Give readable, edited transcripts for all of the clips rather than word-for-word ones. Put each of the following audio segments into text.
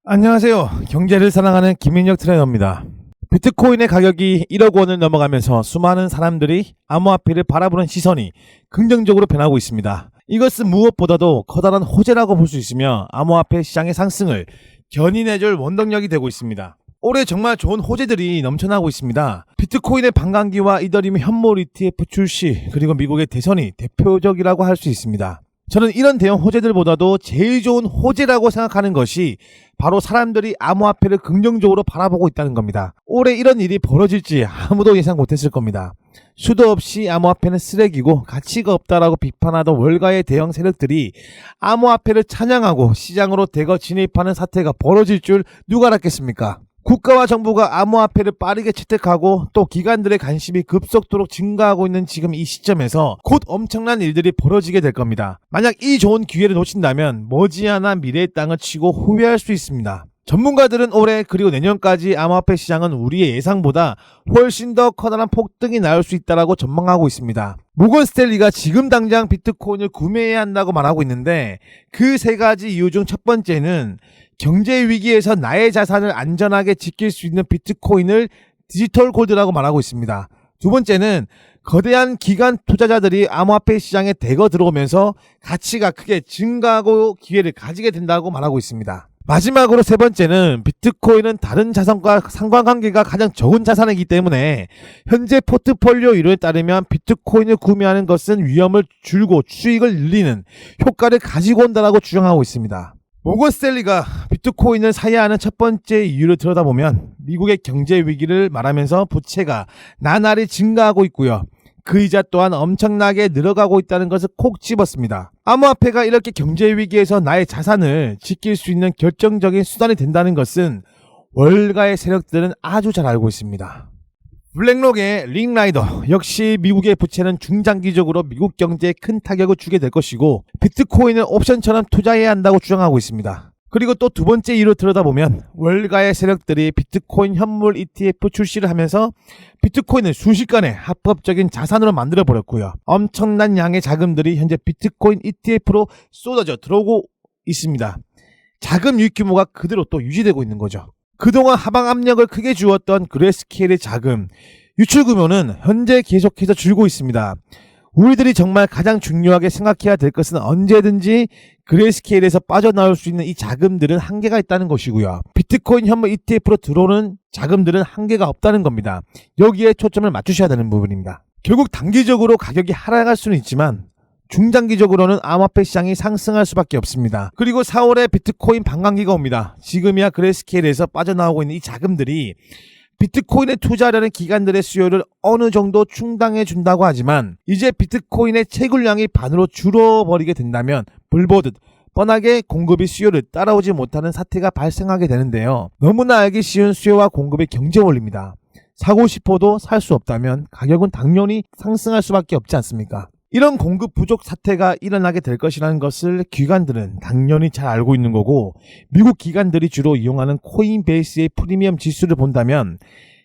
안녕하세요. 경제를 사랑하는 김민혁 트레이너입니다. 비트코인의 가격이 1억 원을 넘어가면서 수많은 사람들이 암호화폐를 바라보는 시선이 긍정적으로 변하고 있습니다. 이것은 무엇보다도 커다란 호재라고 볼 수 있으며 암호화폐 시장의 상승을 견인해줄 원동력이 되고 있습니다. 올해 정말 좋은 호재들이 넘쳐나고 있습니다. 비트코인의 반감기와 이더리움 현물 ETF 출시, 그리고 미국의 대선이 대표적이라고 할 수 있습니다. 저는 이런 대형 호재들보다도 제일 좋은 호재라고 생각하는 것이 바로 사람들이 암호화폐를 긍정적으로 바라보고 있다는 겁니다. 올해 이런 일이 벌어질지 아무도 예상 못했을 겁니다. 수도 없이 암호화폐는 쓰레기고 가치가 없다라고 비판하던 월가의 대형 세력들이 암호화폐를 찬양하고 시장으로 대거 진입하는 사태가 벌어질 줄 누가 알았겠습니까? 국가와 정부가 암호화폐를 빠르게 채택하고 또 기관들의 관심이 급속도로 증가하고 있는 지금 이 시점에서 곧 엄청난 일들이 벌어지게 될 겁니다. 만약 이 좋은 기회를 놓친다면 머지않아 미래의 땅을 치고 후회할 수 있습니다. 전문가들은 올해 그리고 내년까지 암호화폐 시장은 우리의 예상보다 훨씬 더 커다란 폭등이 나올 수 있다고 전망하고 있습니다. 모건 스탠리가 지금 당장 비트코인을 구매해야 한다고 말하고 있는데 그 세 가지 이유 중 첫 번째는 경제 위기에서 나의 자산을 안전하게 지킬 수 있는 비트코인을 디지털 골드라고 말하고 있습니다. 두 번째는 거대한 기관 투자자들이 암호화폐 시장에 대거 들어오면서 가치가 크게 증가하고 기회를 가지게 된다고 말하고 있습니다. 마지막으로 세 번째는 비트코인은 다른 자산과 상관관계가 가장 적은 자산이기 때문에 현재 포트폴리오 이론에 따르면 비트코인을 구매하는 것은 위험을 줄고 수익을 늘리는 효과를 가지고 온다고 주장하고 있습니다. 모건 스탠리가 비트코인을 사야 하는 첫 번째 이유를 들여다보면 미국의 경제 위기를 말하면서 부채가 나날이 증가하고 있고요. 그 이자 또한 엄청나게 늘어가고 있다는 것을 콕 집었습니다. 암호화폐가 이렇게 경제 위기에서 나의 자산을 지킬 수 있는 결정적인 수단이 된다는 것은 월가의 세력들은 아주 잘 알고 있습니다. 블랙록의 링라이더 역시 미국의 부채는 중장기적으로 미국 경제에 큰 타격을 주게 될 것이고 비트코인을 옵션처럼 투자해야 한다고 주장하고 있습니다. 그리고 또 두 번째 이유로 들여다보면 월가의 세력들이 비트코인 현물 ETF 출시를 하면서 비트코인을 순식간에 합법적인 자산으로 만들어버렸고요. 엄청난 양의 자금들이 현재 비트코인 ETF로 쏟아져 들어오고 있습니다. 자금 유입 규모가 그대로 또 유지되고 있는 거죠. 그동안 하방 압력을 크게 주었던 그레스케일의 자금, 유출 규모는 현재 계속해서 줄고 있습니다. 우리들이 정말 가장 중요하게 생각해야 될 것은 언제든지 그레스케일에서 빠져나올 수 있는 이 자금들은 한계가 있다는 것이고요. 비트코인 현물 ETF로 들어오는 자금들은 한계가 없다는 겁니다. 여기에 초점을 맞추셔야 되는 부분입니다. 결국 단기적으로 가격이 하락할 수는 있지만 중장기적으로는 암호화폐 시장이 상승할 수밖에 없습니다. 그리고 4월에 비트코인 반감기가 옵니다. 지금이야 그레스케일에서 빠져나오고 있는 이 자금들이 비트코인에 투자하려는 기관들의 수요를 어느 정도 충당해 준다고 하지만 이제 비트코인의 채굴량이 반으로 줄어버리게 된다면 불보듯 뻔하게 공급이 수요를 따라오지 못하는 사태가 발생하게 되는데요. 너무나 알기 쉬운 수요와 공급의 경제 원리입니다. 사고 싶어도 살 수 없다면 가격은 당연히 상승할 수밖에 없지 않습니까? 이런 공급 부족 사태가 일어나게 될 것이라는 것을 기관들은 당연히 잘 알고 있는 거고 미국 기관들이 주로 이용하는 코인베이스의 프리미엄 지수를 본다면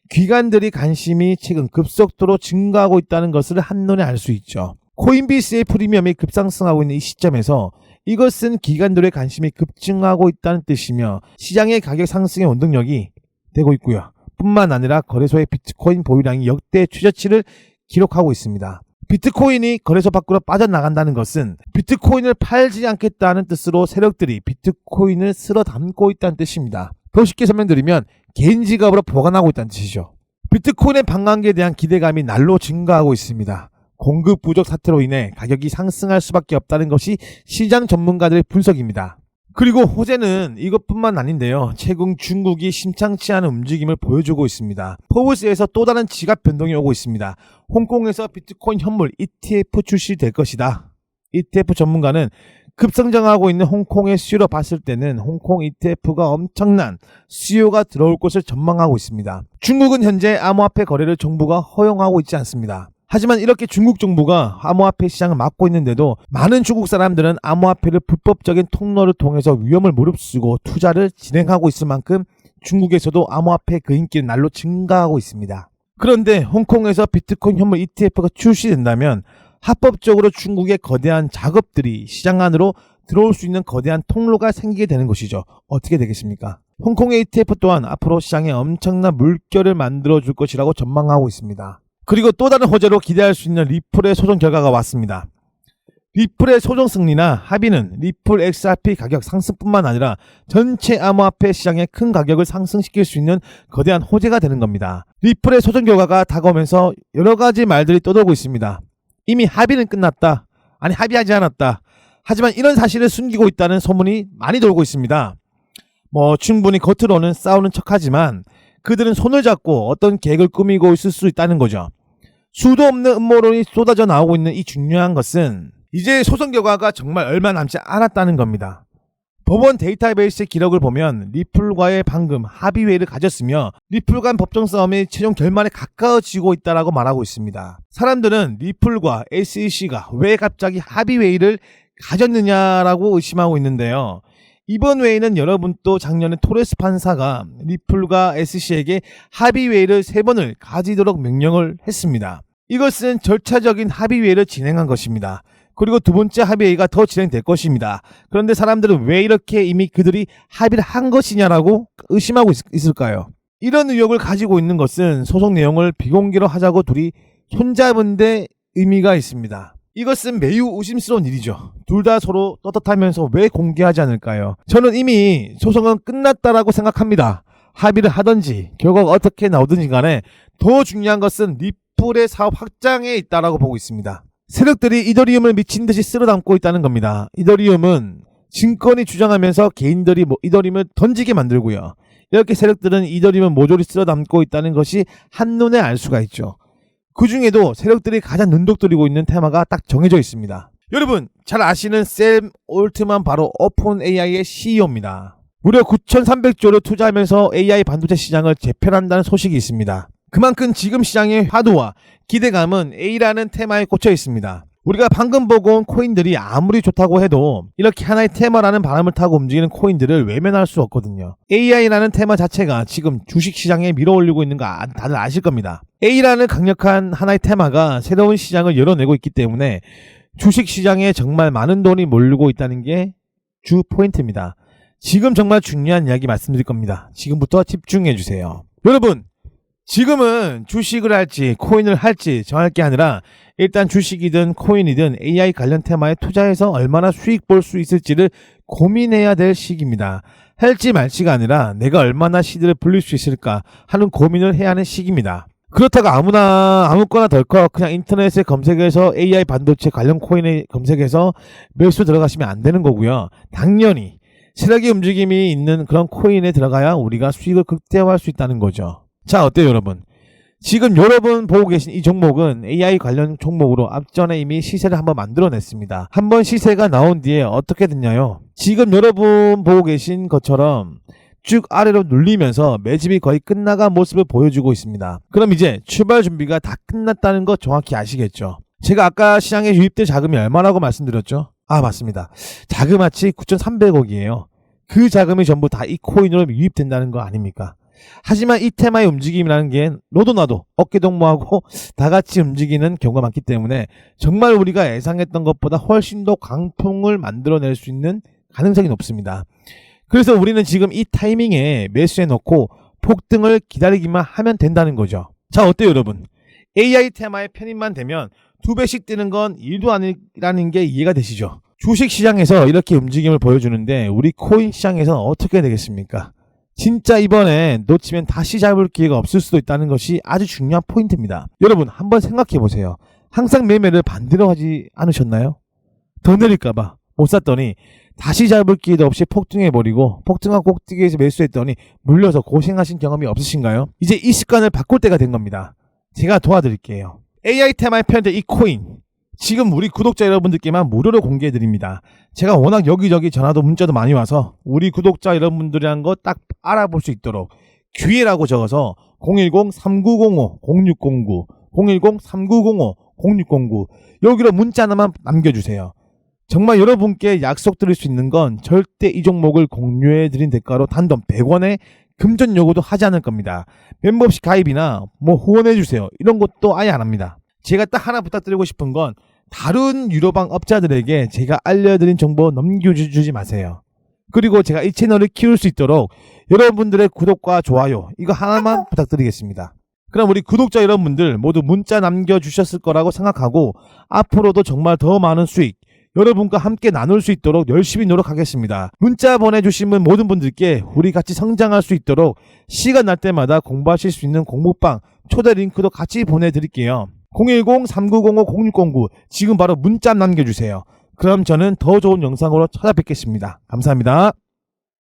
기관들이 관심이 최근 급속도로 증가하고 있다는 것을 한눈에 알 수 있죠. 코인베이스의 프리미엄이 급상승하고 있는 이 시점에서 이것은 기관들의 관심이 급증하고 있다는 뜻이며 시장의 가격 상승의 원동력이 되고 있고요. 뿐만 아니라 거래소의 비트코인 보유량이 역대 최저치를 기록하고 있습니다. 비트코인이 거래소 밖으로 빠져나간다는 것은 비트코인을 팔지 않겠다는 뜻으로 세력들이 비트코인을 쓸어 담고 있다는 뜻입니다. 더 쉽게 설명드리면 개인 지갑으로 보관하고 있다는 뜻이죠. 비트코인의 반감기에 대한 기대감이 날로 증가하고 있습니다. 공급 부족 사태로 인해 가격이 상승할 수밖에 없다는 것이 시장 전문가들의 분석입니다. 그리고 호재는 이것뿐만 아닌데요. 최근 중국이 심상치 않은 움직임을 보여주고 있습니다. 포브스에서 또 다른 지갑 변동이 오고 있습니다. 홍콩에서 비트코인 현물 ETF 출시될 것이다. ETF 전문가는 급성장하고 있는 홍콩의 수요로 봤을 때는 홍콩 ETF가 엄청난 수요가 들어올 것을 전망하고 있습니다. 중국은 현재 암호화폐 거래를 정부가 허용하고 있지 않습니다. 하지만 이렇게 중국 정부가 암호화폐 시장을 막고 있는데도 많은 중국 사람들은 암호화폐를 불법적인 통로를 통해서 위험을 무릅쓰고 투자를 진행하고 있을 만큼 중국에서도 암호화폐 그 인기는 날로 증가하고 있습니다. 그런데 홍콩에서 비트코인 현물 ETF가 출시된다면 합법적으로 중국의 거대한 작업들이 시장 안으로 들어올 수 있는 거대한 통로가 생기게 되는 것이죠. 어떻게 되겠습니까? 홍콩 ETF 또한 앞으로 시장에 엄청난 물결을 만들어줄 것이라고 전망하고 있습니다. 그리고 또 다른 호재로 기대할 수 있는 리플의 소송 결과가 왔습니다. 리플의 소송 승리나 합의는 리플 XRP 가격 상승뿐만 아니라 전체 암호화폐 시장의 큰 가격을 상승시킬 수 있는 거대한 호재가 되는 겁니다. 리플의 소송 결과가 다가오면서 여러 가지 말들이 떠돌고 있습니다. 이미 합의는 끝났다. 아니 합의하지 않았다. 하지만 이런 사실을 숨기고 있다는 소문이 많이 돌고 있습니다. 충분히 겉으로는 싸우는 척하지만 그들은 손을 잡고 어떤 계획을 꾸미고 있을 수 있다는 거죠. 수도 없는 음모론이 쏟아져 나오고 있는 이 중요한 것은 이제 소송 결과가 정말 얼마 남지 않았다는 겁니다. 법원 데이터베이스 기록을 보면 리플과의 방금 합의회의를 가졌으며 리플 간 법정 싸움이 최종 결말에 가까워지고 있다고 말하고 있습니다. 사람들은 리플과 SEC가 왜 갑자기 합의회의를 가졌느냐라고 의심하고 있는데요. 이번 회의는 여러분도 작년에 토레스 판사가 리플과 SEC에게 합의회의를 3번을 가지도록 명령을 했습니다. 이것은 절차적인 합의회의를 진행한 것입니다. 그리고 두 번째 합의회의가 더 진행될 것입니다. 그런데 사람들은 왜 이렇게 이미 그들이 합의를 한 것이냐라고 의심하고 있을까요? 이런 의혹을 가지고 있는 것은 소송 내용을 비공개로 하자고 둘이 손잡은 데 의미가 있습니다. 이것은 매우 의심스러운 일이죠. 둘 다 서로 떳떳하면서 왜 공개하지 않을까요? 저는 이미 소송은 끝났다라고 생각합니다. 합의를 하든지 결과가 어떻게 나오든지 간에 더 중요한 것은 리플의 사업 확장에 있다라고 보고 있습니다. 세력들이 이더리움을 미친 듯이 쓸어담고 있다는 겁니다. 이더리움은 증권이 주장하면서 개인들이 이더리움을 던지게 만들고요. 이렇게 세력들은 이더리움을 모조리 쓸어담고 있다는 것이 한눈에 알 수가 있죠. 그 중에도 세력들이 가장 눈독들이고 있는 테마가 딱 정해져 있습니다. 여러분 잘 아시는 샘 올트만 바로 오픈 AI의 CEO입니다. 무려 9,300조를 투자하면서 AI 반도체 시장을 재편한다는 소식이 있습니다. 그만큼 지금 시장의 화두와 기대감은 A라는 테마에 꽂혀 있습니다. 우리가 방금 보고 온 코인들이 아무리 좋다고 해도 이렇게 하나의 테마라는 바람을 타고 움직이는 코인들을 외면할 수 없거든요. AI라는 테마 자체가 지금 주식시장에 밀어올리고 있는 거 다들 아실 겁니다. A라는 강력한 하나의 테마가 새로운 시장을 열어내고 있기 때문에 주식시장에 정말 많은 돈이 몰리고 있다는 게 주 포인트입니다. 지금 정말 중요한 이야기 말씀드릴 겁니다. 지금부터 집중해주세요. 여러분 지금은 주식을 할지 코인을 할지 정할 게 아니라 일단 주식이든 코인이든 AI 관련 테마에 투자해서 얼마나 수익 볼 수 있을지를 고민해야 될 시기입니다. 할지 말지가 아니라 내가 얼마나 시드를 불릴 수 있을까 하는 고민을 해야 하는 시기입니다. 그렇다고 아무거나 덜컥 그냥 인터넷에 검색해서 AI 반도체 관련 코인에 검색해서 매수 들어가시면 안 되는 거고요. 당연히 세력의 움직임이 있는 그런 코인에 들어가야 우리가 수익을 극대화할 수 있다는 거죠. 자 어때요 여러분? 지금 여러분 보고 계신 이 종목은 AI 관련 종목으로 앞전에 이미 시세를 한번 만들어냈습니다. 한번 시세가 나온 뒤에 어떻게 됐냐요? 지금 여러분 보고 계신 것처럼 쭉 아래로 눌리면서 매집이 거의 끝나간 모습을 보여주고 있습니다. 그럼 이제 출발 준비가 다 끝났다는 거 정확히 아시겠죠? 제가 아까 시장에 유입될 자금이 얼마라고 말씀드렸죠? 맞습니다. 자그마치 9,300억이에요. 그 자금이 전부 다 이 코인으로 유입된다는 거 아닙니까? 하지만 이 테마의 움직임이라는 게 너도 나도 어깨동무하고 다 같이 움직이는 경우가 많기 때문에 정말 우리가 예상했던 것보다 훨씬 더 강풍을 만들어낼 수 있는 가능성이 높습니다. 그래서 우리는 지금 이 타이밍에 매수해 놓고 폭등을 기다리기만 하면 된다는 거죠. 자 어때요 여러분? AI 테마에 편입만 되면 2배씩 뜨는 건 일도 아니라는 게 이해가 되시죠? 주식시장에서 이렇게 움직임을 보여주는데 우리 코인 시장에서는 어떻게 되겠습니까? 진짜 이번에 놓치면 다시 잡을 기회가 없을 수도 있다는 것이 아주 중요한 포인트입니다. 여러분 한번 생각해 보세요. 항상 매매를 반대로 하지 않으셨나요? 더 내릴까봐 못 샀더니 다시 잡을 기회도 없이 폭등해버리고 폭등한 꼭대기에서 매수했더니 물려서 고생하신 경험이 없으신가요? 이제 이 습관을 바꿀 때가 된 겁니다. 제가 도와드릴게요. AI 테마에 편된 이 코인 지금 우리 구독자 여러분들께만 무료로 공개해드립니다. 제가 워낙 여기저기 전화도 문자도 많이 와서 우리 구독자 여러분들이란 거 딱 알아볼 수 있도록 기회라고 적어서 010-3905-0609 010-3905-0609 여기로 문자 하나만 남겨주세요. 정말 여러분께 약속드릴 수 있는 건 절대 이 종목을 공유해드린 대가로 단돈 100원의 금전 요구도 하지 않을 겁니다. 멤버십 가입이나 후원해주세요 이런 것도 아예 안 합니다. 제가 딱 하나 부탁드리고 싶은 건 다른 유료방 업자들에게 제가 알려드린 정보 넘겨주지 마세요. 그리고 제가 이 채널을 키울 수 있도록 여러분들의 구독과 좋아요 이거 하나만 부탁드리겠습니다. 그럼 우리 구독자 여러분들 모두 문자 남겨주셨을 거라고 생각하고 앞으로도 정말 더 많은 수익 여러분과 함께 나눌 수 있도록 열심히 노력하겠습니다. 문자 보내주신 모든 분들께 우리 같이 성장할 수 있도록 시간 날 때마다 공부하실 수 있는 공부방 초대 링크도 같이 보내드릴게요. 010-3905-0609 지금 바로 문자 남겨주세요. 그럼 저는 더 좋은 영상으로 찾아뵙겠습니다. 감사합니다.